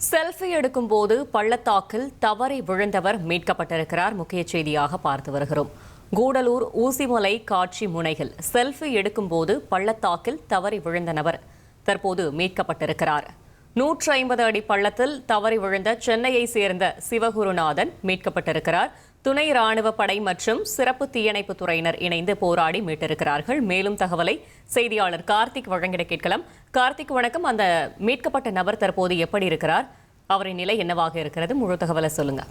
Selfie எடுக்கும் போது பள்ளத்தாக்கில் தவறி விழுந்தவர் மீட்கப்பட்டிருக்கிறார். முக்கிய செய்தியாக பார்த்து வருகிறோம். கூடலூர் ஊசிமலை காட்சி முனையில் செல்ஃபி எடுக்கும் போது பள்ளத்தாக்கில் தவறி விழுந்த நபர் தற்போது மீட்கப்பட்டிருக்கிறார். 150 அடி பள்ளத்தில் தவறி விழுந்த சென்னையை சேர்ந்த சிவகுருநாதன் மீட்கப்பட்டிருக்கிறார். துணை ராணுவ படை மற்றும் சிறப்பு தீயணைப்பு துறையினர் இணைந்து போராடி மீட்டிருக்கிறார்கள். மேலும் தகவலை செய்தியாளர் கார்த்திக் வழங்கிட கேட்கலாம். கார்த்திக் வணக்கம். அந்த மீட்கப்பட்ட நபர் தற்போது எப்படி இருக்கிறார்? அவரின் நிலை என்னவாக இருக்கிறது? முழு தகவலை சொல்லுங்க.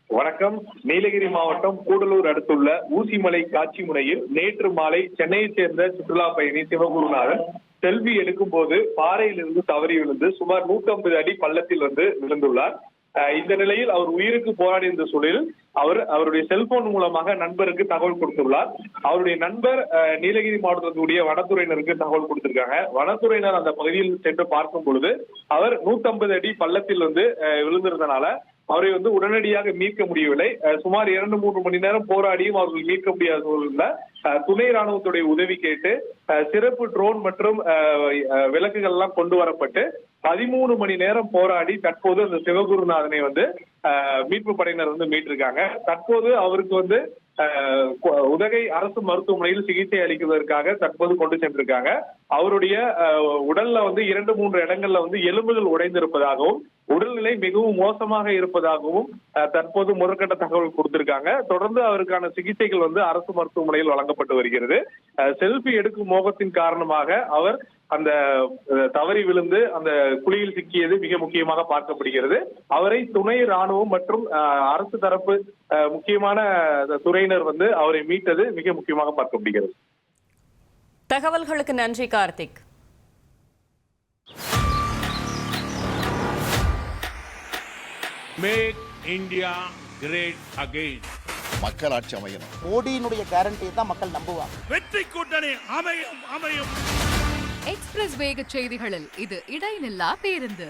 வணக்கம். நீலகிரி மாவட்டம் கூடலூர் அடுத்துள்ள ஊசிமலை காட்சி முனையில் நேற்று மாலை சென்னையை சேர்ந்த சுற்றுலா பயணி சிவகுருநாதன் செல்வி எடுக்கும் போது பாறையிலிருந்து தவறி விழுந்து சுமார் 150 அடி பள்ளத்தில் விழுந்துள்ளார். இந்த நிலையில் அவர் உயிருக்கு போராடி இருந்த சூழலில் அவருடைய செல்போன் மூலமாக நண்பருக்கு தகவல் கொடுத்துள்ளார். அவருடைய நண்பர் நீலகிரி மாவட்டத்துடைய வனத்துறையினருக்கு தகவல் கொடுத்திருக்காங்க. வனத்துறையினர் அந்த பகுதியில் சென்று பார்க்கும் பொழுது அவர் 150 அடி பள்ளத்தில் விழுந்திருந்தனால அவரை உடனடியாக மீட்க முடியவில்லை. சுமார் 2-3 மணி நேரம் போராடியும் அவர்கள் மீட்க முடியாத சூழல்ல துணை ராணுவத்துடைய உதவி கேட்டு சிறப்பு ட்ரோன் மற்றும் விளக்குகள் எல்லாம் கொண்டு வரப்பட்டு 13 மணி நேரம் போராடி தற்போது அந்த சிவகுருநாதனை மீட்பு படையினர் மீட்டிருக்காங்க. தற்போது அவருக்கு உதகை அரசு மருத்துவமனையில் சிகிச்சை அளிக்குவதற்காக தற்போது கொண்டு சென்றிருக்காங்க. அவருடைய உடல்ல 2-3 இடங்கள்ல எலும்புகள் உடைந்திருப்பதாகவும் உடல்நிலை மிகவும் மோசமாக இருப்பதாகவும் தற்போது முதற்கட்ட தகவல் கொடுத்திருக்காங்க. தொடர்ந்து அவருக்கான சிகிச்சைகள் அரசு மருத்துவமனையில் வழங்கப்பட்டு வருகிறது. செல்ஃபி எடுக்கும் மோகத்தின் காரணமாக அவர் அந்த தவறி விழுந்து அந்த குழியில் சிக்கியது மிக முக்கியமாக பார்க்கப்படுகிறது. அவரை துணை ராணுவம் மற்றும் அரசு தரப்பு முக்கியமான துறையினர் அவரை மீட்டது மிக முக்கியமாக பார்க்கப்படுகிறது. தகவல்களுக்கு நன்றி Karthik. Make India great again. மக்கள் ஆட்சி அமையணும். மோடியினுடைய கேரண்டியை தான் மக்கள் நம்புவாங்க. வெற்றி கூட்டணி அமையும் அமையும். எக்ஸ்பிரஸ் வேக செய்திகளில் இது இடைநில்லா பேருந்து.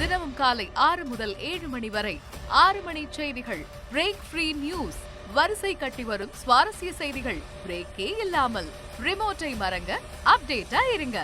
தினமும் காலை 6 முதல் 7 மணி வரை 6 மணி செய்திகள். Break free news. வரிசை கட்டி வரும் சுவாரஸ்ய செய்திகள் பிரேக்கே இல்லாமல். ரிமோட்டை மறங்க அப்டேட்டா இருங்க.